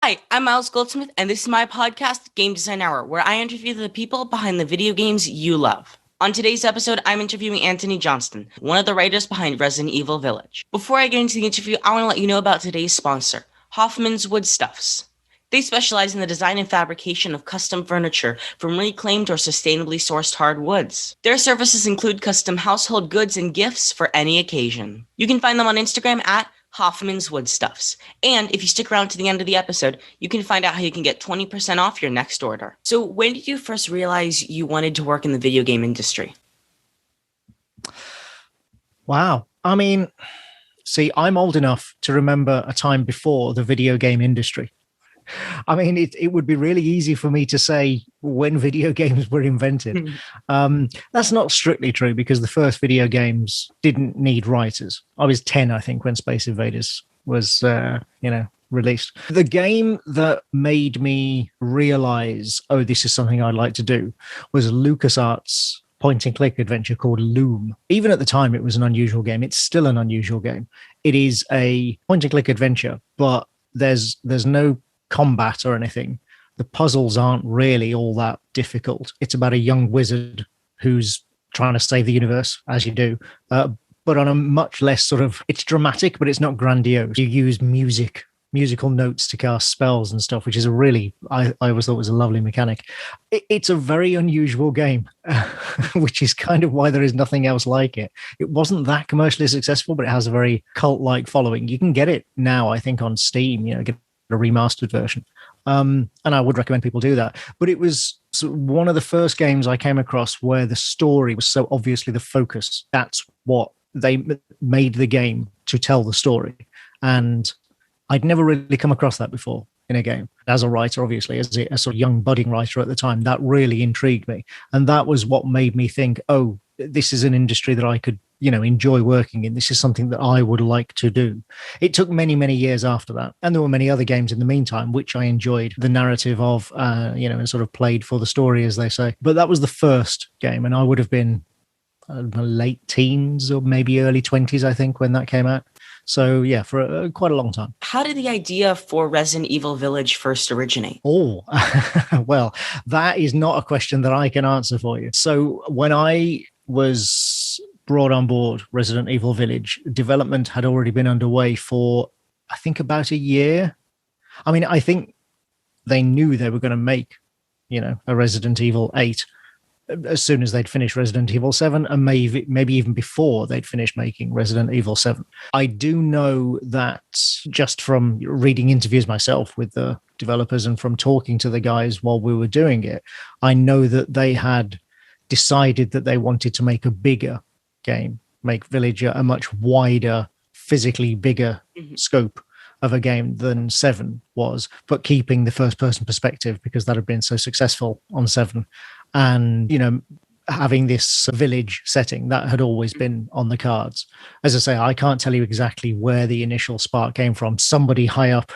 Hi, I'm Miles Goldsmith, and this is my podcast, Game Design Hour, where I interview the people behind the video games you love. On today's episode, I'm interviewing Antony Johnston, one of the writers behind Resident Evil Village. Before I get into the interview, I want to let you know about today's sponsor, Hoffman's Woodstuffs. They specialize in the design and fabrication of custom furniture from reclaimed or sustainably sourced hardwoods. Their services include custom household goods and gifts for any occasion. You can find them on Instagram at Hoffman's Woodstuffs. And if you stick around to the end of the episode, you can find out how you can get 20% off your next order. So when did you first realize you wanted to work in the video game industry? Wow. I mean, see, I'm old enough to remember a time before the video game industry. I mean, it would be really easy for me to say when video games were invented. That's not strictly true because the first video games didn't need writers. I was 10, I think, when Space Invaders was, released. The game that made me realize, oh, this is something I'd like to do was LucasArts point-and-click adventure called Loom. Even at the time, it was an unusual game. It's still an unusual game. It is a point-and-click adventure, but there's no combat or anything. The puzzles aren't really all that difficult. It's about a young wizard who's trying to save the universe, as you do, but on a much less sort of, it's dramatic, but it's not grandiose. You use musical notes to cast spells and stuff, which is I always thought was a lovely mechanic. It's a very unusual game, which is kind of why there is nothing else like it. It wasn't that commercially successful, but it has a very cult-like following. You can get it now, I think, on Steam, get a remastered version. And I would recommend people do that. But it was one of the first games I came across where the story was so obviously the focus. That's what they made the game, to tell the story. And I'd never really come across that before in a game. As a writer, obviously, as a sort of young budding writer at the time, that really intrigued me. And that was what made me think, oh, this is an industry that I could enjoy working in. This is something that I would like to do. It took many, many years after that. And there were many other games in the meantime, which I enjoyed the narrative of, and sort of played for the story, as they say. But that was the first game. And I would have been late teens or maybe early 20s, I think, when that came out. So yeah, for quite a long time. How did the idea for Resident Evil Village first originate? Oh, well, that is not a question that I can answer for you. So when I was brought on board Resident Evil Village, development had already been underway for, I think, about a year. I mean, I think they knew they were going to make, a Resident Evil 8 as soon as they'd finished Resident Evil 7, and maybe even before they'd finished making Resident Evil 7. I do know that just from reading interviews myself with the developers and from talking to the guys while we were doing it, I know that they had decided that they wanted to make a bigger game, make Village a much wider, physically bigger scope of a game than 7 was, but keeping the first-person perspective because that had been so successful on 7. And, having this village setting, that had always been on the cards. As I say, I can't tell you exactly where the initial spark came from. Somebody high up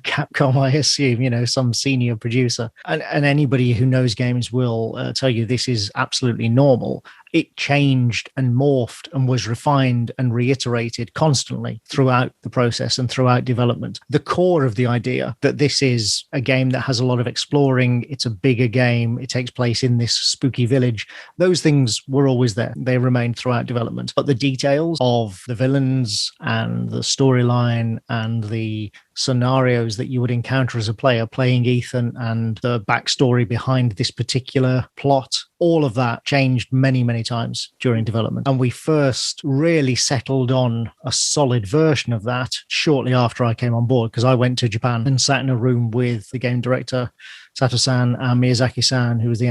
Capcom, I assume, some senior producer. And anybody who knows games will tell you this is absolutely normal. It changed and morphed and was refined and reiterated constantly throughout the process and throughout development. The core of the idea that this is a game that has a lot of exploring, it's a bigger game, it takes place in this spooky village, those things were always there. They remained throughout development. But the details of the villains and the storyline and the scenarios that you would encounter as a player playing Ethan and the backstory behind this particular plot, all of that changed many, many times during development. And we first really settled on a solid version of that shortly after I came on board, because I went to Japan and sat in a room with the game director, Sato-san, and Miyazaki-san, who was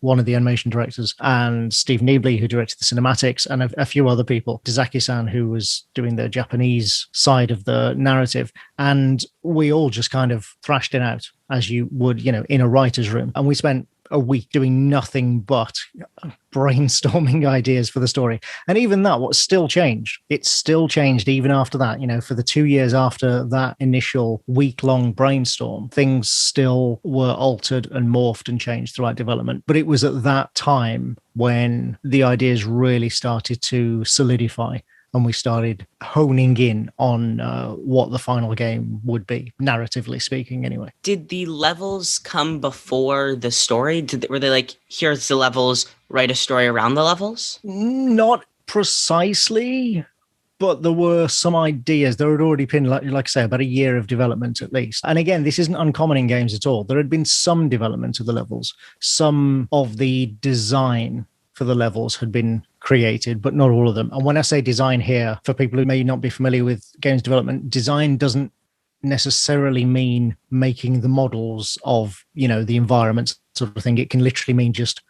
one of the animation directors, and Steve Neebly, who directed the cinematics, and a few other people. Tazaki-san, who was doing the Japanese side of the narrative. And we all just kind of thrashed it out, as you would, in a writer's room. And we spent a week doing nothing but brainstorming ideas for the story. And even that, what still changed, it still changed even after that. For the 2 years after that initial week-long brainstorm, things still were altered and morphed and changed throughout development. But it was at that time when the ideas really started to solidify and we started honing in on what the final game would be, narratively speaking, anyway. Did the levels come before the story? Were they like, here's the levels, write a story around the levels? Not precisely, but there were some ideas. There had already been, like I say, about a year of development at least. And again, this isn't uncommon in games at all. There had been some development of the levels. Some of the design for the levels had been created, but not all of them. And when I say design here, for people who may not be familiar with games development, design doesn't necessarily mean making the models of, the environments sort of thing. It can literally mean just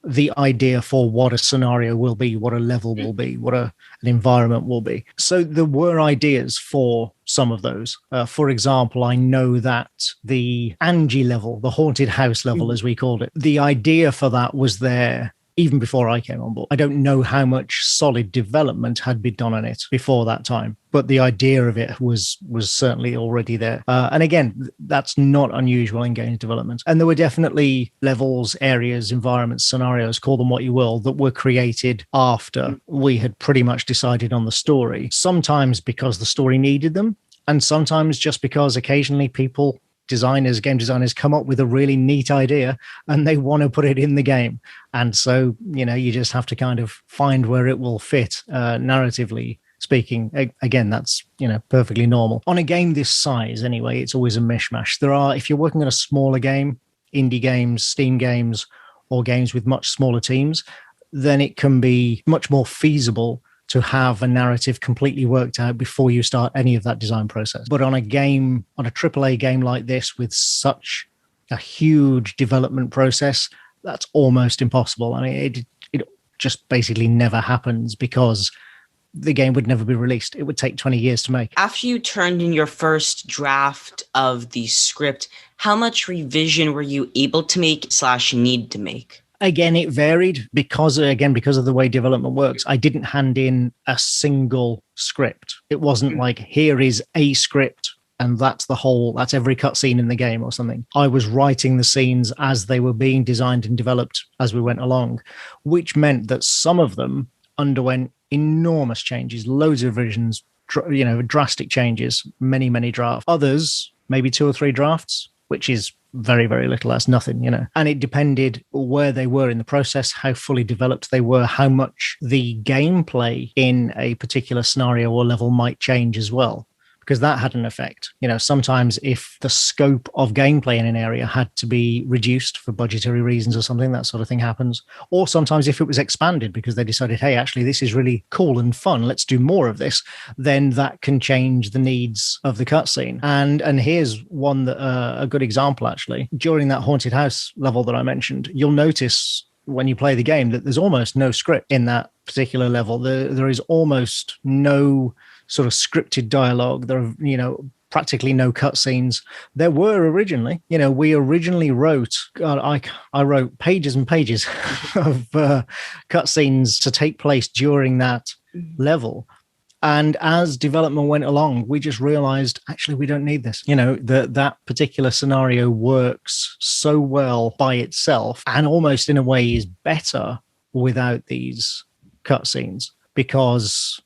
the idea for what a scenario will be, what a level will be, what an environment will be. So there were ideas for some of those. For example, I know that the Angie level, the haunted house level, as we called it, the idea for that was there even before I came on board. I don't know how much solid development had been done on it before that time, but the idea of it was certainly already there. And again, that's not unusual in games development. And there were definitely levels, areas, environments, scenarios, call them what you will, that were created after we had pretty much decided on the story. Sometimes because the story needed them, and sometimes just because occasionally game designers come up with a really neat idea and they want to put it in the game. And so, you just have to kind of find where it will fit narratively speaking. Again, that's, perfectly normal. On a game this size, anyway, it's always a mishmash. If you're working on a smaller game, indie games, Steam games, or games with much smaller teams, then it can be much more feasible to have a narrative completely worked out before you start any of that design process. But on a AAA game like this with such a huge development process, that's almost impossible. I mean, it just basically never happens because the game would never be released. It would take 20 years to make. After you turned in your first draft of the script, how much revision were you able to make / need to make? Again, it varied because of the way development works. I didn't hand in a single script. It wasn't like, here is a script and that's every cutscene in the game or something. I was writing the scenes as they were being designed and developed as we went along, which meant that some of them underwent enormous changes, loads of revisions, drastic changes, many, many drafts. Others, maybe 2 or 3 drafts, which is very, very little. That's nothing, And it depended where they were in the process, how fully developed they were, how much the gameplay in a particular scenario or level might change as well, because that had an effect. Sometimes if the scope of gameplay in an area had to be reduced for budgetary reasons or something, that sort of thing happens. Or sometimes if it was expanded because they decided, hey, actually, this is really cool and fun, let's do more of this, then that can change the needs of the cutscene. And here's one that a good example, actually. During that haunted house level that I mentioned, you'll notice when you play the game that there's almost no script in that particular level. There is almost no sort of scripted dialogue. There are, practically no cutscenes. There were originally, we originally wrote, I wrote pages and pages of cutscenes to take place during that level. And as development went along, we just realized, actually, we don't need this. That particular scenario works so well by itself and almost in a way is better without these cutscenes because,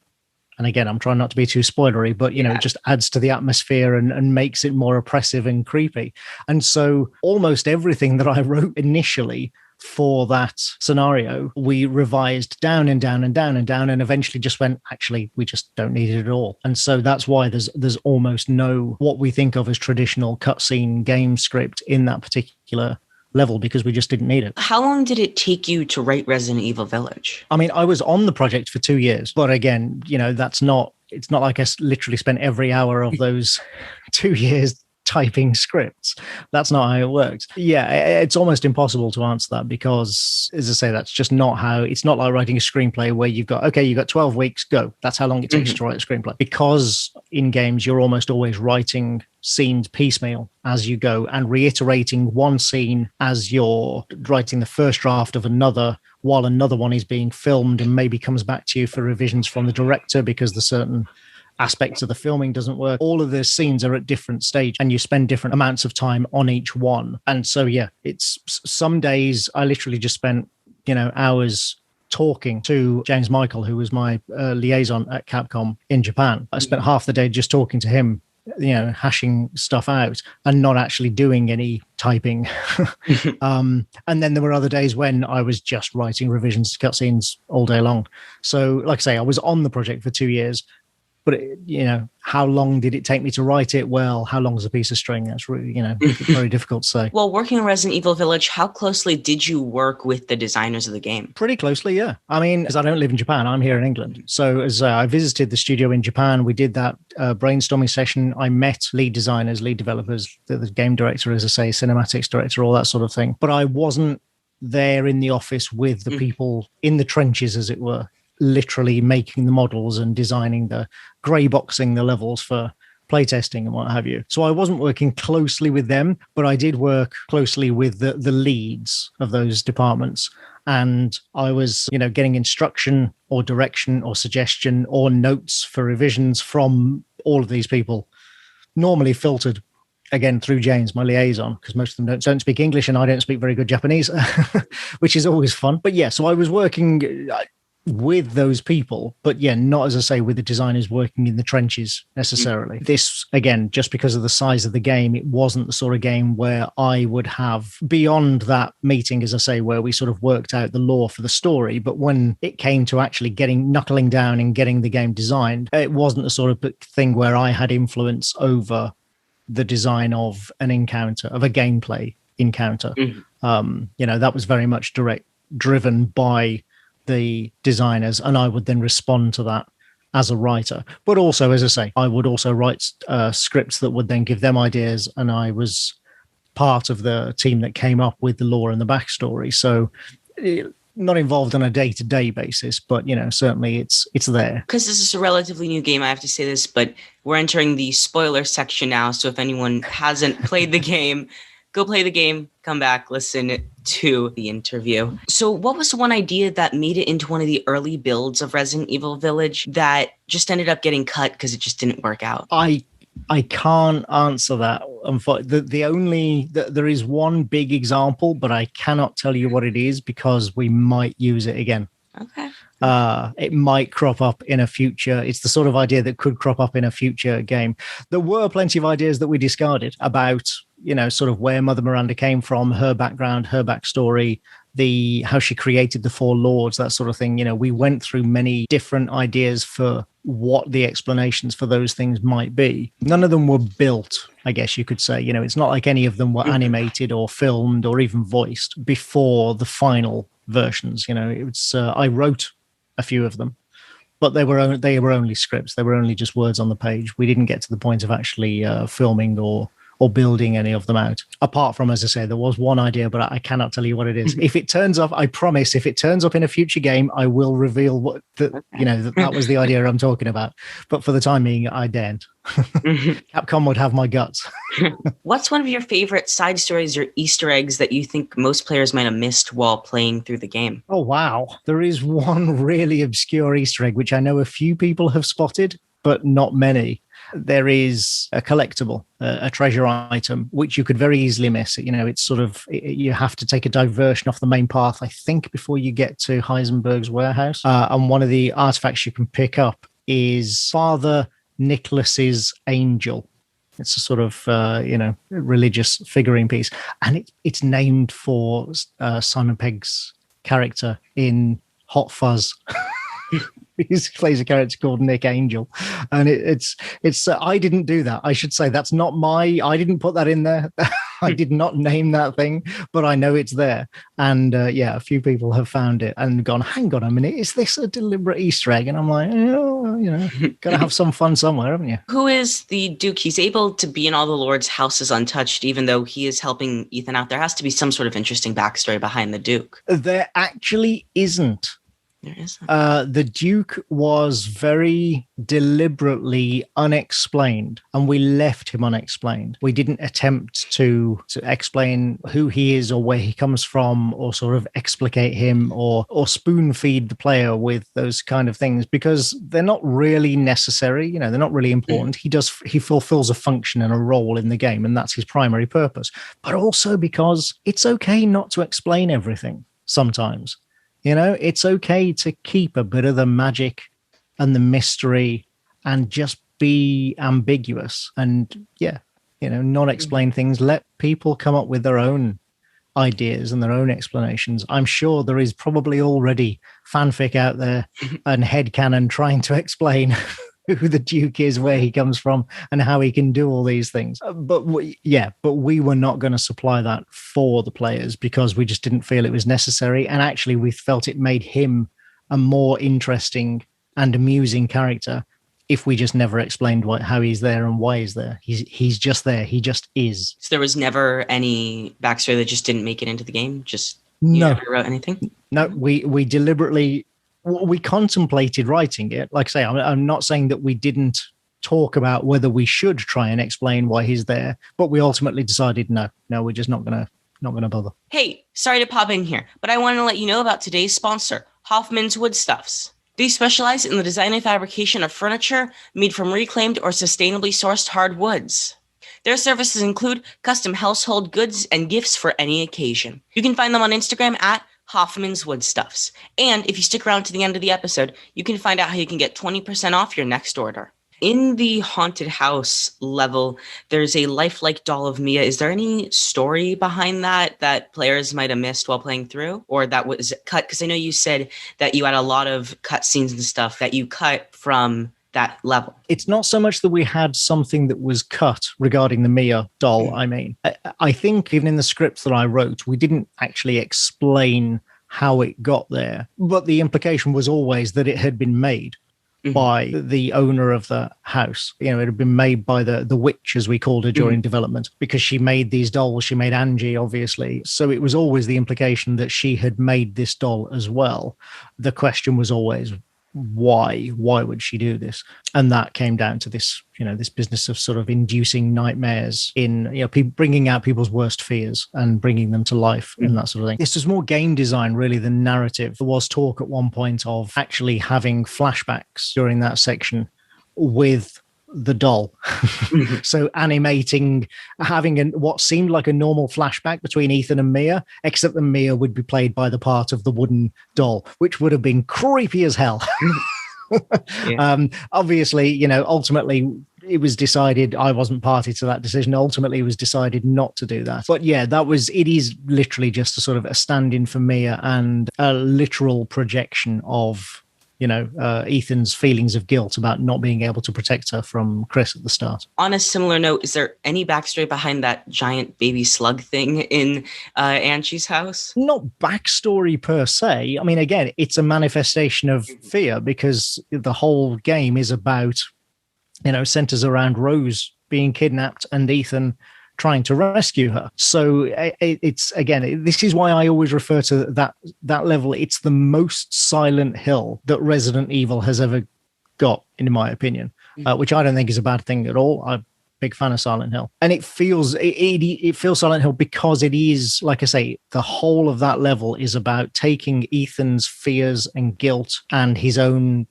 and again, I'm trying not to be too spoilery, but, it just adds to the atmosphere and makes it more oppressive and creepy. And so almost everything that I wrote initially for that scenario, we revised down and down and down and down and eventually just went, actually, we just don't need it at all. And so that's why there's almost no what we think of as traditional cutscene game script in that particular level because we just didn't need it. How long did it take you to write Resident Evil Village? I mean, I was on the project for 2 years, but again, it's not like I literally spent every hour of those 2 years typing scripts. That's not how it works. Yeah, it's almost impossible to answer that because, as I say, that's just not how, it's not like writing a screenplay where you've got 12 weeks, go. That's how long it takes to write a screenplay. Because in games, you're almost always writing scenes piecemeal as you go and reiterating one scene as you're writing the first draft of another while another one is being filmed and maybe comes back to you for revisions from the director because the certain aspects of the filming doesn't work. All of the scenes are at different stages and you spend different amounts of time on each one. And so, yeah, it's some days I literally just spent, hours talking to James Michael, who was my liaison at Capcom in Japan. I spent half the day just talking to him, hashing stuff out and not actually doing any typing. And then there were other days when I was just writing revisions to cutscenes all day long. So, like I say, I was on the project for 2 years. But, how long did it take me to write it? Well, how long is a piece of string? That's really, very difficult to say. Well, working on Resident Evil Village, how closely did you work with the designers of the game? Pretty closely, yeah. I mean, because I don't live in Japan, I'm here in England. So as I visited the studio in Japan, we did that brainstorming session. I met lead designers, lead developers, the game director, as I say, cinematics director, all that sort of thing. But I wasn't there in the office with the people in the trenches, as it were, literally making the models and designing grey boxing the levels for playtesting and what have you. So I wasn't working closely with them, but I did work closely with the leads of those departments. And I was, getting instruction or direction or suggestion or notes for revisions from all of these people, normally filtered again through James, my liaison, because most of them don't speak English and I don't speak very good Japanese, which is always fun. But yeah, so I was working with those people, but yeah, not, as I say, with the designers working in the trenches necessarily. This, again, just because of the size of the game, it wasn't the sort of game where I would have, beyond that meeting, as I say, where we sort of worked out the lore for the story, but when it came to actually knuckling down and getting the game designed, it wasn't the sort of thing where I had influence over the design of an encounter, of a gameplay encounter. That was very much driven by the designers, and I would then respond to that as a writer. But also, as I say, I would also write scripts that would then give them ideas, and I was part of the team that came up with the lore and the backstory. So not involved on a day-to-day basis, but certainly it's there. Because this is a relatively new game, I have to say this, but we're entering the spoiler section now, so if anyone hasn't played the game, go play the game, come back, listen to the interview. So what was the one idea that made it into one of the early builds of Resident Evil Village that just ended up getting cut because it just didn't work out? I can't answer that. There is one big example, but I cannot tell you what it is because we might use it again. Okay. It might crop up in a future. It's the sort of idea that could crop up in a future game. There were plenty of ideas that we discarded about, sort of where Mother Miranda came from, her background, her backstory, how she created the four lords, that sort of thing. We went through many different ideas for what the explanations for those things might be. None of them were built, I guess you could say. It's not like any of them were animated or filmed or even voiced before the final versions. I wrote a few of them, but they were only scripts. They were only just words on the page. We didn't get to the point of actually filming or building any of them out. Apart from, as I say, there was one idea, but I cannot tell you what it is. If it turns up, I promise, if it turns up in a future game, I will reveal that was the idea I'm talking about. But for the time being, I daren't. Capcom would have my guts. What's one of your favorite side stories or Easter eggs that you think most players might have missed while playing through the game? Oh, wow. There is one really obscure Easter egg, which I know a few people have spotted, but not many. There is a collectible, a treasure item, which you could very easily miss. It's sort of, you have to take a diversion off the main path, I think, before you get to Heisenberg's warehouse. And one of the artifacts you can pick up is Father Nicholas's angel. It's a sort of, religious figurine piece. And it's named for Simon Pegg's character in Hot Fuzz. He plays a character called Nick Angel, and it's I didn't do that. I should say that's not I didn't put that in there. I did not name that thing, but I know it's there. And a few people have found it and gone, hang on a minute, is this a deliberate Easter egg? And I'm like, got to have some fun somewhere, haven't you? Who is the Duke? He's able to be in all the Lord's houses untouched, even though he is helping Ethan out. There has to be some sort of interesting backstory behind the Duke. There actually isn't. There isn't. The Duke was very deliberately unexplained, and we left him unexplained. We didn't attempt to explain who he is or where he comes from, or sort of explicate him or spoon feed the player with those kind of things, because they're not really necessary. They're not really important. He fulfills a function and a role in the game, and that's his primary purpose. But also because it's okay not to explain everything sometimes. It's okay to keep a bit of the magic and the mystery and just be ambiguous and, not explain things. Let people come up with their own ideas and their own explanations. I'm sure there is probably already fanfic out there and headcanon trying to explain who the Duke is, where he comes from, and how he can do all these things. But we were not going to supply that for the players because we just didn't feel it was necessary. And actually, we felt it made him a more interesting and amusing character if we just never explained how he's there and why he's there. He's just there. He just is. So there was never any backstory that just didn't make it into the game? Just no. Never wrote anything? No, we deliberately... We contemplated writing it. Like I say, I'm not saying that we didn't talk about whether we should try and explain why he's there, but we ultimately decided no, we're just not gonna bother. Hey, sorry to pop in here, but I want to let you know about today's sponsor, Hoffman's Woodstuffs. They specialize in the design and fabrication of furniture made from reclaimed or sustainably sourced hardwoods. Their services include custom household goods and gifts for any occasion. You can find them on Instagram at Hoffman's Woodstuffs. And if you stick around to the end of the episode, you can find out how you can get 20% off your next order. In the haunted house level, there's a lifelike doll of Mia. Is there any story behind that players might have missed while playing through, or that was cut? Because I know you said that you had a lot of cut scenes and stuff that you cut from that level. It's not so much that we had something that was cut regarding the Mia doll. I mean, I think even in the script that I wrote, we didn't actually explain how it got there, but the implication was always that it had been made by the owner of the house. It had been made by the witch, as we called her during development, because she made these dolls. She made Angie, obviously. So it was always the implication that she had made this doll as well. The question was always, why would she do this? And that came down to this this business of sort of inducing nightmares in bringing out people's worst fears and bringing them to life and that sort of thing. This was more game design really than narrative. There was talk at one point of actually having flashbacks during that section with the doll. So animating, having what seemed like a normal flashback between Ethan and Mia, except that Mia would be played by the part of the wooden doll, which would have been creepy as hell. Obviously, ultimately it was decided, I wasn't party to that decision. Ultimately, it was decided not to do that. But yeah, it is literally just a sort of a stand-in for Mia and a literal projection of Ethan's feelings of guilt about not being able to protect her from Chris at the start. On a similar note, is there any backstory behind that giant baby slug thing in Angie's house? Not backstory per se. I mean, again, it's a manifestation of fear because the whole game is about, centers around Rose being kidnapped and Ethan trying to rescue her. So it's, again, this is why I always refer to that level. It's the most Silent Hill that Resident Evil has ever got, in my opinion, which I don't think is a bad thing at all. I'm a big fan of Silent Hill. And it feels Silent Hill because it is, like I say, the whole of that level is about taking Ethan's fears and guilt and his own,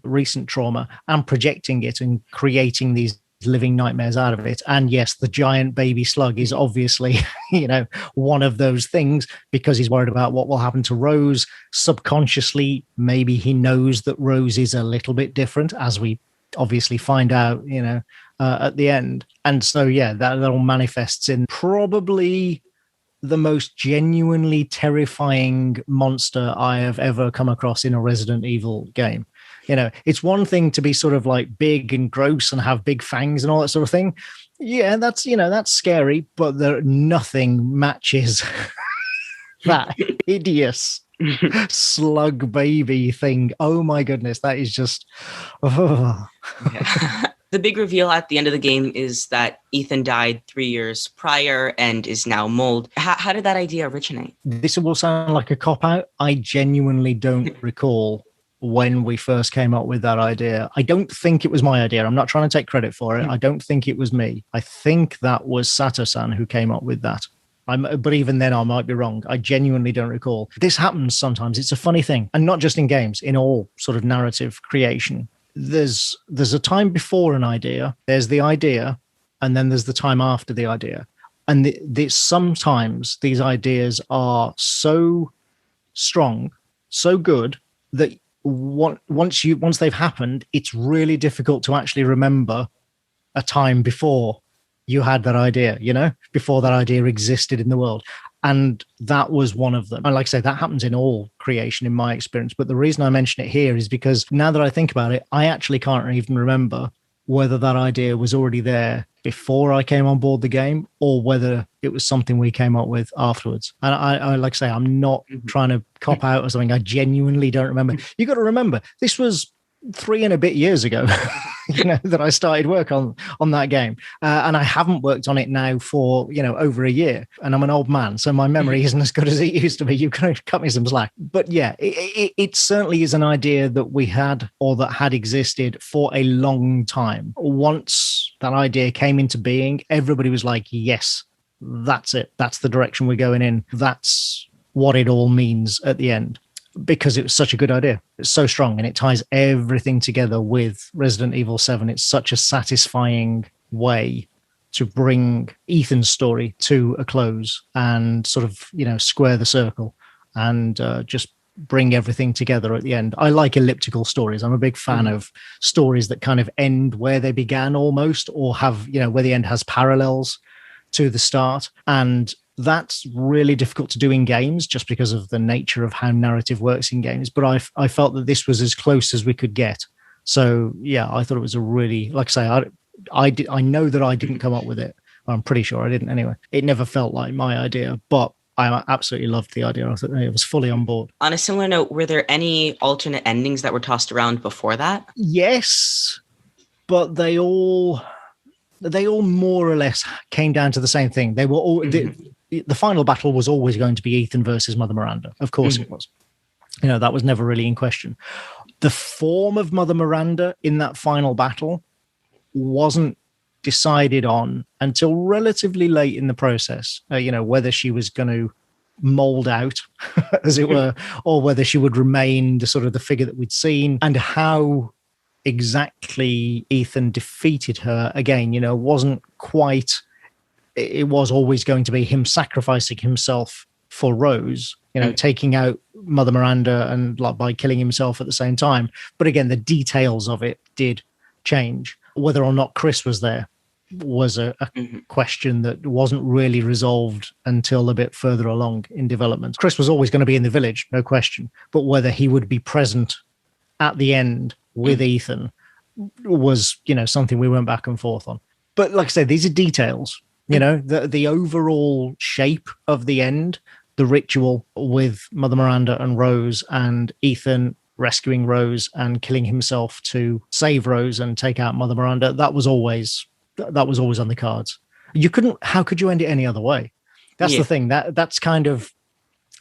recent trauma and projecting it and creating these living nightmares out of it. And yes, the giant baby slug is obviously, one of those things because he's worried about what will happen to Rose. Subconsciously, maybe he knows that Rose is a little bit different, as we obviously find out, at the end. And so, yeah, that all manifests in probably the most genuinely terrifying monster I have ever come across in a Resident Evil game. It's one thing to be sort of like big and gross and have big fangs and all that sort of thing. Yeah, that's scary, but nothing matches that hideous slug baby thing. Oh my goodness, that is just... Oh. Yeah. The big reveal at the end of the game is that Ethan died 3 years prior and is now mold. How did that idea originate? This will sound like a cop-out. I genuinely don't recall when we first came up with that idea. I don't think it was my idea. I'm not trying to take credit for it. I don't think it was me. I think that was Sato-san who came up with that. But even then, I might be wrong. I genuinely don't recall. This happens sometimes. It's a funny thing. And not just in games, in all sort of narrative creation. There's a time before an idea, there's the idea, and then there's the time after the idea. And sometimes these ideas are so strong so good that once they've happened, it's really difficult to actually remember a time before you had that idea, before that idea existed in the world. And that was one of them. And like I say, that happens in all creation in my experience. But the reason I mention it here is because now that I think about it, I actually can't even remember whether that idea was already there before I came on board the game or whether it was something we came up with afterwards. And I like I say, I'm not trying to cop out or something. I genuinely don't remember. You got to remember, this was 3 and a bit years ago, that I started work on that game. And I haven't worked on it now for, over a year. And I'm an old man, so my memory isn't as good as it used to be. You can cut me some slack. But yeah, it certainly is an idea that we had or that had existed for a long time. Once that idea came into being, everybody was like, yes, that's it. That's the direction we're going in. That's what it all means at the end. Because it was such a good idea. It's so strong and it ties everything together with Resident Evil 7. It's such a satisfying way to bring Ethan's story to a close and sort of, square the circle and just bring everything together at the end. I like elliptical stories. I'm a big fan of stories that kind of end where they began almost, or have, where the end has parallels to the start. And that's really difficult to do in games just because of the nature of how narrative works in games. But I felt that this was as close as we could get. So yeah, I thought it was a really, like I say, I know that I didn't come up with it. I'm pretty sure I didn't anyway. It never felt like my idea, but I absolutely loved the idea. I thought it was fully on board. On a similar note, were there any alternate endings that were tossed around before that? Yes, but they all more or less came down to the same thing. They were all the final battle was always going to be Ethan versus Mother Miranda. Of course it was. That was never really in question. The form of Mother Miranda in that final battle wasn't decided on until relatively late in the process. Whether she was going to mold out, as it were, or whether she would remain the sort of the figure that we'd seen, and how exactly Ethan defeated her again, wasn't quite. It was always going to be him sacrificing himself for Rose, taking out Mother Miranda and by killing himself at the same time. But again, the details of it did change. Whether or not Chris was there was a question that wasn't really resolved until a bit further along in development. Chris was always going to be in the village, no question. But whether he would be present at the end with Ethan was, something we went back and forth on. But like I said, these are details. The overall shape of the end, the ritual with Mother Miranda and Rose, and Ethan rescuing Rose and killing himself to save Rose and take out Mother Miranda, that was always on the cards. How could you end it any other way? That's the thing. That's kind of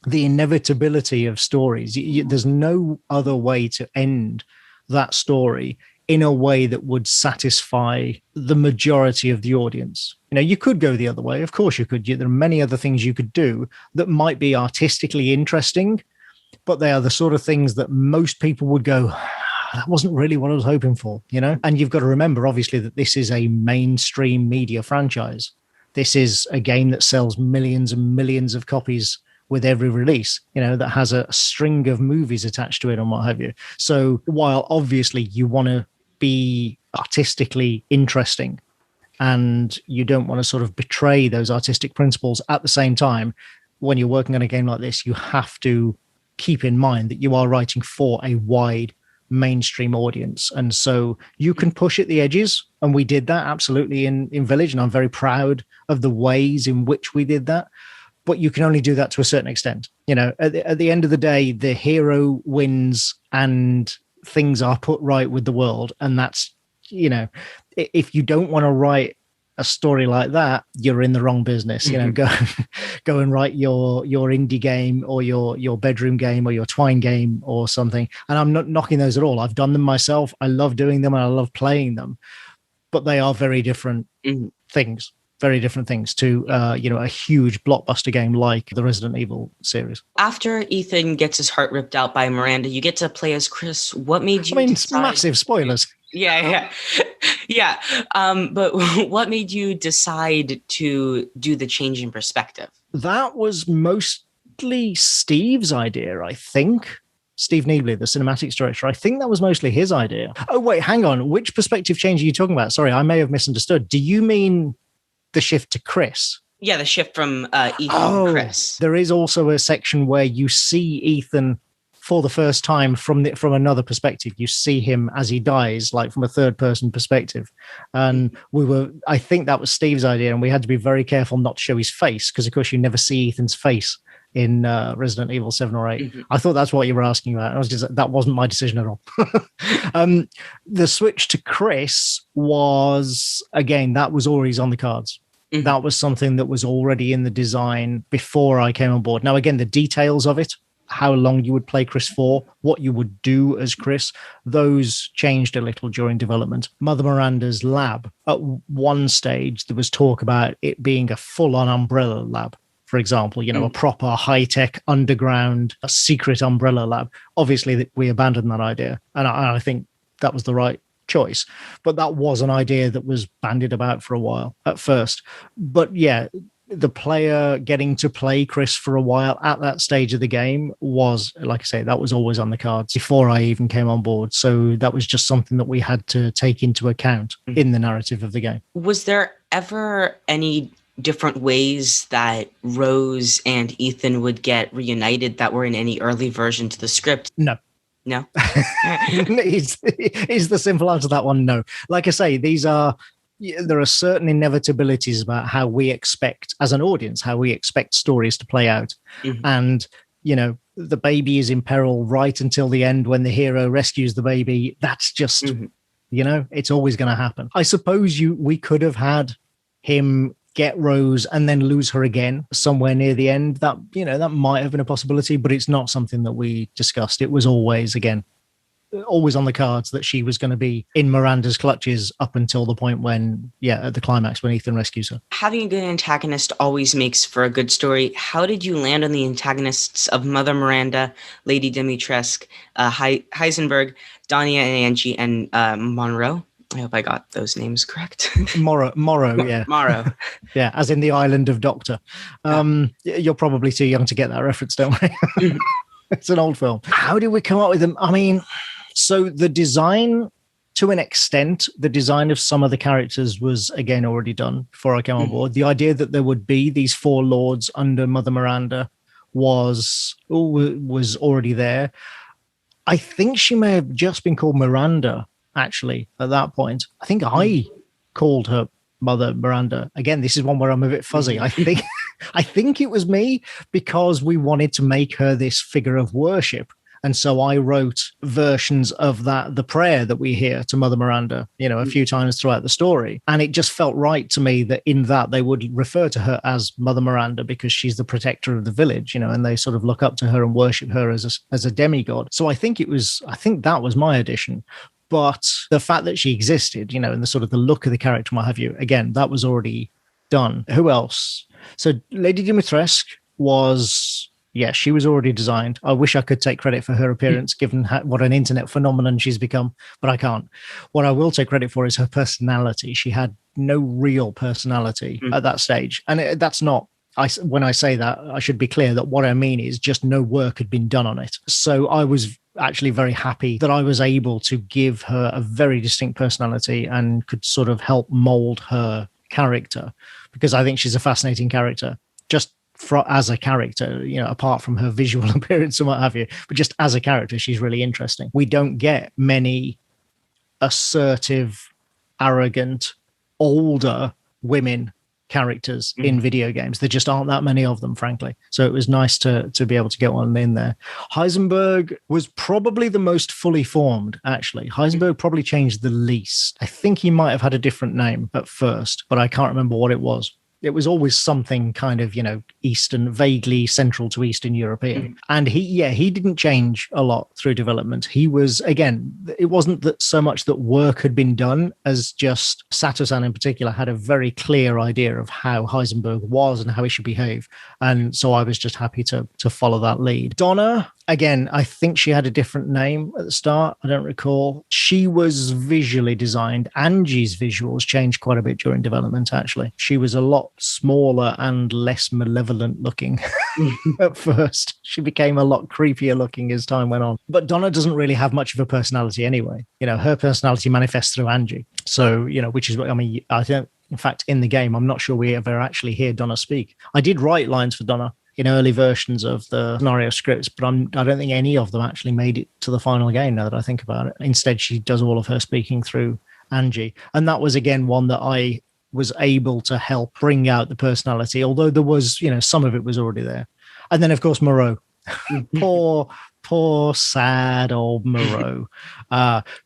the inevitability of stories. There's no other way to end that story in a way that would satisfy the majority of the audience. You could go the other way. Of course you could. There are many other things you could do that might be artistically interesting, but they are the sort of things that most people would go, that wasn't really what I was hoping for, And you've got to remember, obviously, that this is a mainstream media franchise. This is a game that sells millions and millions of copies with every release, that has a string of movies attached to it and what have you. So while obviously you want to be artistically interesting and you don't want to sort of betray those artistic principles, at the same time, when you're working on a game like this, you have to keep in mind that you are writing for a wide mainstream audience. And so you can push at the edges. And we did that absolutely in Village. And I'm very proud of the ways in which we did that. But you can only do that to a certain extent. At the end of the day, the hero wins and things are put right with the world. And that's, if you don't want to write a story like that, you're in the wrong business. Go and write your indie game or your bedroom game or your Twine game or something. And I'm not knocking those at all. I've done them myself. I love doing them and I love playing them. But they are very different things. Very different things to, a huge blockbuster game like the Resident Evil series. After Ethan gets his heart ripped out by Miranda, you get to play as Chris. What made you decide... massive spoilers. Yeah. But what made you decide to do the change in perspective? That was mostly Steve's idea, I think. Steve Neebly, the cinematics director, I think that was mostly his idea. Oh, wait, hang on. Which perspective change are you talking about? Sorry, I may have misunderstood. Do you mean the shift to Chris? Yeah, the shift from Ethan to Chris. There is also a section where you see Ethan for the first time from another perspective. You see him as he dies, like from a third person perspective. And I think that was Steve's idea, and we had to be very careful not to show his face, because of course you never see Ethan's face in Resident Evil 7 or 8. Mm-hmm. I thought that's what you were asking about. That wasn't my decision at all. The switch to Chris was, again, that was always on the cards. Mm-hmm. That was something that was already in the design before I came on board. Now, again, the details of it, how long you would play Chris for, what you would do as Chris, those changed a little during development. Mother Miranda's lab, at one stage, there was talk about it being a full-on Umbrella lab. For example, a proper high-tech underground, a secret Umbrella lab. Obviously, we abandoned that idea, and I think that was the right choice. But that was an idea that was bandied about for a while at first. But yeah, the player getting to play Chris for a while at that stage of the game was, like I say, that was always on the cards before I even came on board. So that was just something that we had to take into account in the narrative of the game. Was there ever any different ways that Rose and Ethan would get reunited that were in any early version to the script? No. Is the simple answer to that one? No. Like I say, there are certain inevitabilities about how we expect, as an audience, how we expect stories to play out. Mm-hmm. And, the baby is in peril right until the end when the hero rescues the baby. That's just, it's always going to happen. I suppose we could have had him get Rose and then lose her again somewhere near the end. That, that might have been a possibility, but it's not something that we discussed. It was always on the cards that she was going to be in Miranda's clutches up until the point when, at the climax, when Ethan rescues her. Having a good antagonist always makes for a good story. How did you land on the antagonists of Mother Miranda, Lady Dimitrescu, Heisenberg, Dania and Angie, and Monroe? I hope I got those names correct. Morrow, yeah. Morrow. Yeah, as in the island of Doctor. You're probably too young to get that reference, don't worry. It's an old film. How did we come up with them? I mean, so the design, to an extent, the design of some of the characters was, again, already done before I came on board. The idea that there would be these four lords under Mother Miranda was already there. I think she may have just been called Miranda, actually, at that point. I think I called her Mother Miranda. Again, this is one where I'm a bit fuzzy. I think it was me, because we wanted to make her this figure of worship. And so I wrote versions of the prayer that we hear to Mother Miranda, a few times throughout the story. And it just felt right to me that in that they would refer to her as Mother Miranda because she's the protector of the village, and they sort of look up to her and worship her as a demigod. So I think that was my addition. But the fact that she existed, and the sort of the look of the character and what have you, again, that was already done. Who else? So Lady Dimitrescu was, she was already designed. I wish I could take credit for her appearance, given what an internet phenomenon she's become, but I can't. What I will take credit for is her personality. She had no real personality at that stage. And that's not, when I say that, I should be clear that what I mean is just no work had been done on it. So I was actually very happy that I was able to give her a very distinct personality and could sort of help mold her character, because I think she's a fascinating character just as a character, apart from her visual appearance and what have you, but just as a character, she's really interesting. We don't get many assertive, arrogant, older women characters in video games. There just aren't that many of them, frankly. So it was nice to be able to get one in there. Heisenberg was probably the most fully formed, actually. Heisenberg probably changed the least. I think he might have had a different name at first, but I can't remember what it was. It was always something kind of, Eastern, vaguely central to Eastern European. And he didn't change a lot through development. He was, again, it wasn't that so much that work had been done as just Sato-san in particular had a very clear idea of how Heisenberg was and how he should behave. And so I was just happy to follow that lead. Donna, again, I think she had a different name at the start. I don't recall. She was visually designed. Angie's visuals changed quite a bit during development, actually. She was a lot got smaller and less malevolent looking at first. She became a lot creepier looking as time went on. But Donna doesn't really have much of a personality anyway. Her personality manifests through Angie. So, which is what, I don't, in fact, in the game, I'm not sure we ever actually hear Donna speak. I did write lines for Donna in early versions of the scenario scripts, but I don't think any of them actually made it to the final game, now that I think about it. Instead, she does all of her speaking through Angie. And that was, again, one that I was able to help bring out the personality, although there was, some of it was already there. And then, of course, Moreau. poor, sad old Moreau,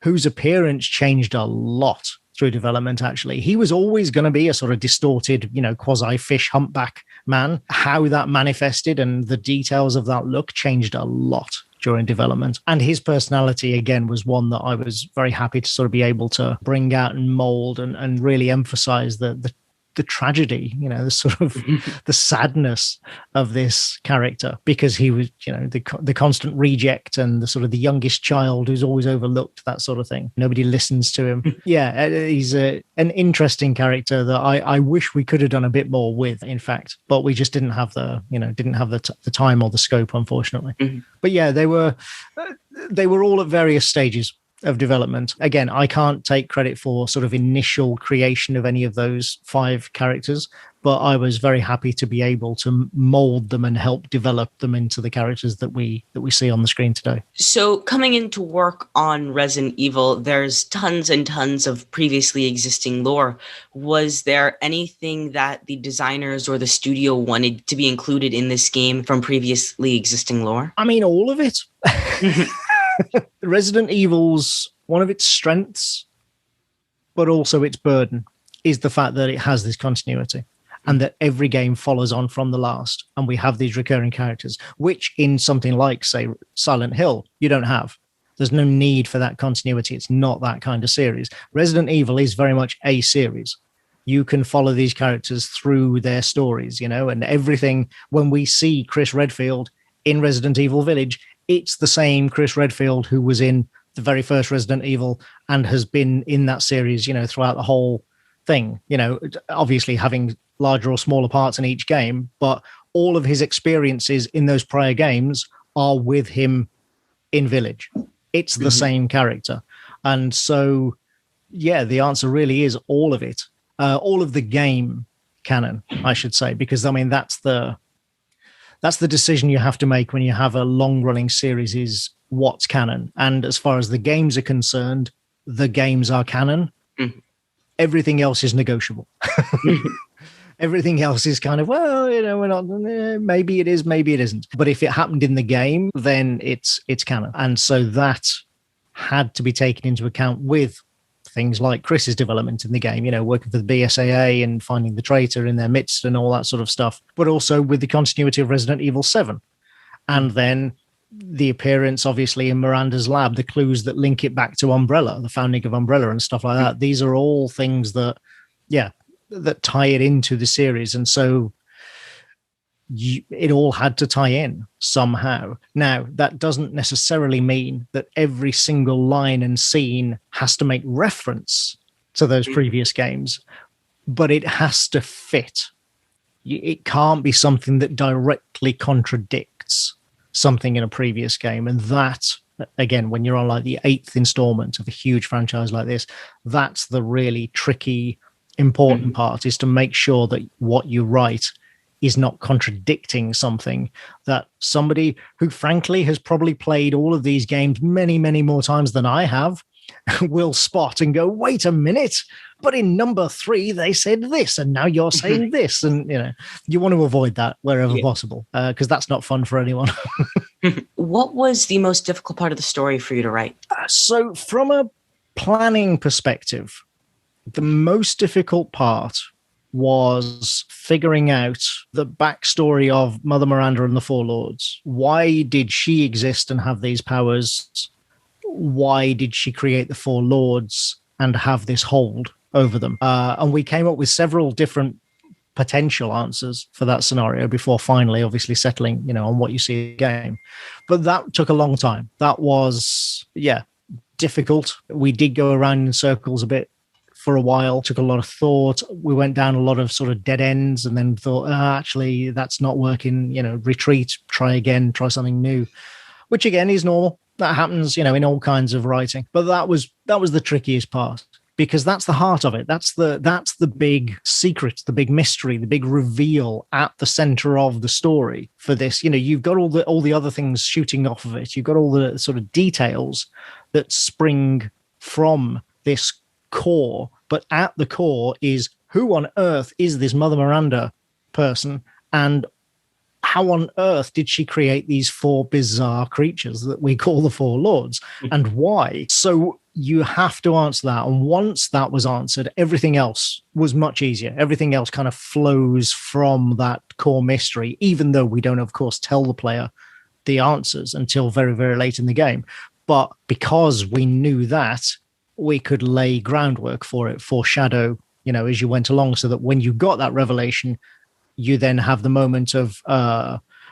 whose appearance changed a lot through development, actually. He was always going to be a sort of distorted, quasi-fish humpback man. How that manifested and the details of that look changed a lot during development. And his personality, again, was one that I was very happy to sort of be able to bring out and mold and really emphasize the tragedy, the sort of the sadness of this character, because he was, the constant reject and the sort of the youngest child who's always overlooked, that sort of thing. Nobody listens to him. Yeah, he's an interesting character that I wish we could have done a bit more with, in fact, but we just didn't have the time or the scope, unfortunately. But yeah, they were all at various stages of development. Again, I can't take credit for sort of initial creation of any of those 5 characters, but I was very happy to be able to mold them and help develop them into the characters that we see on the screen today. So coming into work on Resident Evil, there's tons and tons of previously existing lore. Was there anything that the designers or the studio wanted to be included in this game from previously existing lore? I mean, all of it. Resident Evil's one of its strengths, but also its burden, is the fact that it has this continuity and that every game follows on from the last. And we have these recurring characters, which in something like, say, Silent Hill, you don't have. There's no need for that continuity. It's not that kind of series. Resident Evil is very much a series. You can follow these characters through their stories, and everything. When we see Chris Redfield in Resident Evil Village, it's the same Chris Redfield who was in the very first Resident Evil and has been in that series, throughout the whole thing, obviously having larger or smaller parts in each game, but all of his experiences in those prior games are with him in Village. It's the same character. And so, yeah, the answer really is all of it. All of the game canon, I should say, because, that's the decision you have to make when you have a long-running series, is what's canon. And as far as the games are concerned, the games are canon. Everything else is negotiable. Everything else is kind of, we're not, maybe it is, maybe it isn't. But if it happened in the game, then it's canon. And so that had to be taken into account with things like Chris's development in the game, working for the BSAA and finding the traitor in their midst and all that sort of stuff, but also with the continuity of Resident Evil 7. And then the appearance, obviously, in Miranda's lab, the clues that link it back to Umbrella, the founding of Umbrella and stuff like that. These are all things that tie it into the series. And so it all had to tie in somehow. Now, that doesn't necessarily mean that every single line and scene has to make reference to those previous games, but it has to fit. It can't be something that directly contradicts something in a previous game. And that, again, when you're on like the 8th installment of a huge franchise like this, that's the really tricky, important part, is to make sure that what you write is not contradicting something that somebody who, frankly, has probably played all of these games many, many more times than I have will spot and go, wait a minute, but in number 3, they said this, and now you're saying this. And, you want to avoid that wherever possible, because that's not fun for anyone. What was the most difficult part of the story for you to write? So from a planning perspective, the most difficult part was figuring out the backstory of Mother Miranda and the Four Lords. Why did she exist and have these powers? Why did she create the Four Lords and have this hold over them? And we came up with several different potential answers for that scenario before finally, obviously, settling, on what you see in the game. But that took a long time. That was, difficult. We did go around in circles a bit for a while, took a lot of thought. We went down a lot of sort of dead ends and then thought, actually, that's not working, retreat, try again, try something new, which again is normal. That happens, in all kinds of writing. But that was the trickiest part, because that's the heart of it. That's the big secret, the big mystery, the big reveal at the center of the story for this. You've got all the other things shooting off of it. You've got all the sort of details that spring from this core, but at the core is, who on earth is this Mother Miranda person, and how on earth did she create these 4 bizarre creatures that we call the 4 Lords, and why? So you have to answer that. And once that was answered, everything else was much easier. Everything else kind of flows from that core mystery, even though we don't, of course, tell the player the answers until very, very late in the game. But because we knew that, we could lay groundwork for it, foreshadow, as you went along, so that when you got that revelation, you then have the moment of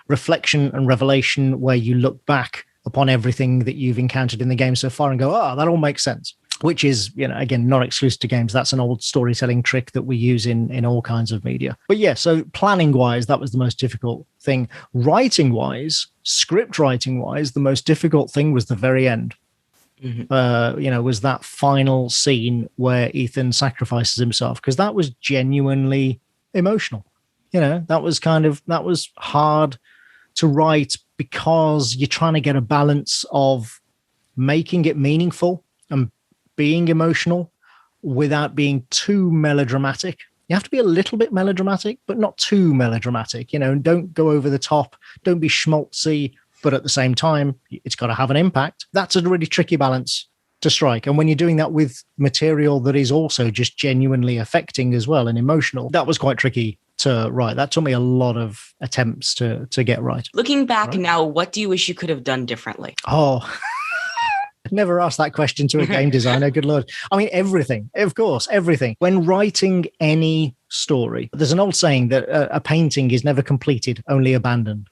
reflection and revelation where you look back upon everything that you've encountered in the game so far and go, that all makes sense, which is, again, not exclusive to games. That's an old storytelling trick that we use in all kinds of media. But yeah, so planning wise, that was the most difficult thing. Writing wise, script writing wise, the most difficult thing was the very end. Mm-hmm. Was that final scene where Ethan sacrifices himself, because that was genuinely emotional. That was hard to write, because you're trying to get a balance of making it meaningful and being emotional without being too melodramatic. You have to be a little bit melodramatic, but not too melodramatic. Don't go over the top. Don't be schmaltzy, but at the same time, it's got to have an impact. That's a really tricky balance to strike. And when you're doing that with material that is also just genuinely affecting as well and emotional, that was quite tricky to write. That took me a lot of attempts to get right. Looking back now, what do you wish you could have done differently? Never asked that question to a game designer. Good Lord. I mean, everything, of course, everything. When writing any story, there's an old saying that a painting is never completed, only abandoned.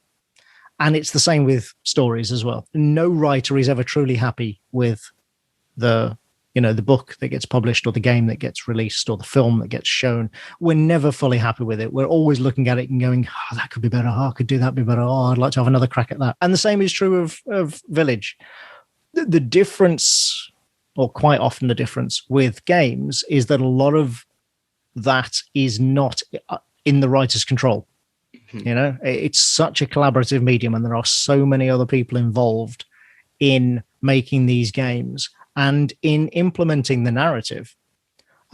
And it's the same with stories as well. No writer is ever truly happy with the book that gets published, or the game that gets released, or the film that gets shown. We're never fully happy with it. We're always looking at it and going, that could be better. I could do that be better. I'd like to have another crack at that. And the same is true of Village. The difference, or quite often the difference with games, is that a lot of that is not in the writer's control. Mm-hmm. It's such a collaborative medium, and there are so many other people involved in making these games and in implementing the narrative.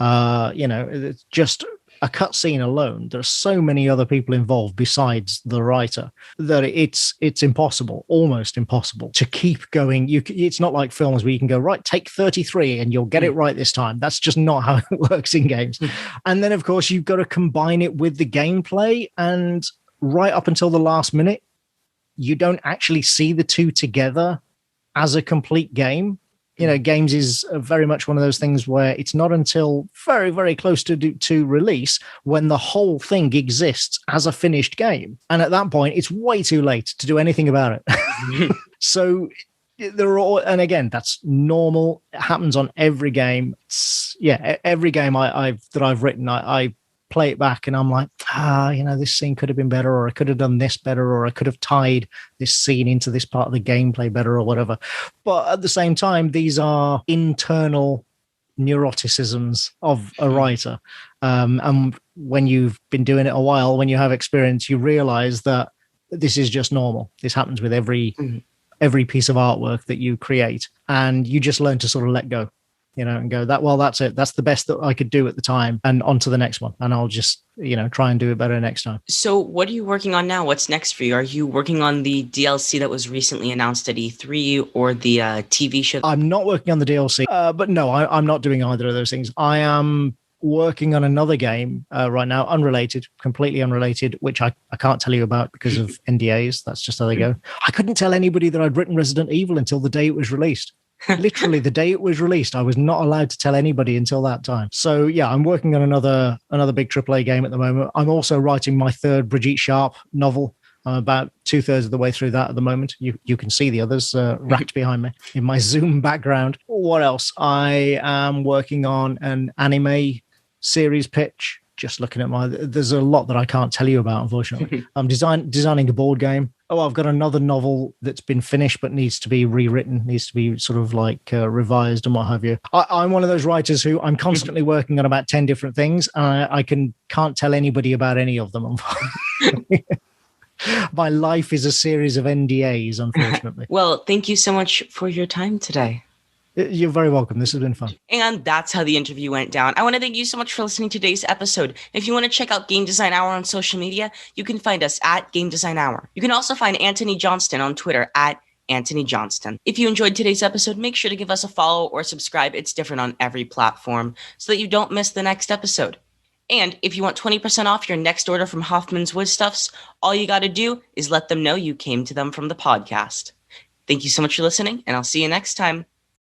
It's just a cutscene alone. There are so many other people involved besides the writer that it's impossible, almost impossible, to keep going. It's not like films where you can go, right, take 33 and you'll get it right this time. That's just not how it works in games. And then, of course, you've got to combine it with the gameplay, and right up until the last minute, you don't actually see the two together as a complete game. Games is very much one of those things where it's not until very, very close to release when the whole thing exists as a finished game. And at that point, it's way too late to do anything about it. So they're all, and again, that's normal. It happens on every game. Every game I've written, I play it back and I'm like, this scene could have been better, or I could have done this better, or I could have tied this scene into this part of the gameplay better, or whatever. But at the same time, these are internal neuroticisms of a writer. And when you've been doing it a while, when you have experience, you realize that this is just normal. This happens with every piece of artwork that you create, and you just learn to sort of let go. And go, that's it. That's the best that I could do at the time, and on to the next one. And I'll just, try and do it better next time. So what are you working on now? What's next for you? Are you working on the DLC that was recently announced at E3, or the TV show? I'm not working on the DLC, but no, I'm not doing either of those things. I am working on another game right now, completely unrelated, which I can't tell you about because of NDAs. That's just how they go. I couldn't tell anybody that I'd written Resident Evil until the day it was released. Literally the day it was released, I was not allowed to tell anybody until that time. So yeah, I'm working on another big AAA game at the moment. I'm also writing my third Brigitte Sharp novel, I'm about 2/3 of the way through that at the moment. You can see the others racked behind me in my Zoom background. What else? I am working on an anime series pitch. Just looking at there's a lot that I can't tell you about, unfortunately. I'm designing a board game. Oh, I've got another novel that's been finished but needs to be rewritten, needs to be sort of like revised and what have you. I'm one of those writers who I'm constantly working on about 10 different things, and I can't tell anybody about any of them. My life is a series of NDAs, unfortunately. Well, thank you so much for your time today. You're very welcome. This has been fun. And that's how the interview went down. I want to thank you so much for listening to today's episode. If you want to check out Game Design Hour on social media, you can find us at Game Design Hour. You can also find Antony Johnston on Twitter at Antony Johnston. If you enjoyed today's episode, make sure to give us a follow or subscribe. It's different on every platform so that you don't miss the next episode. And if you want 20% off your next order from Hoffman's Woodstuffs, all you got to do is let them know you came to them from the podcast. Thank you so much for listening, and I'll see you next time.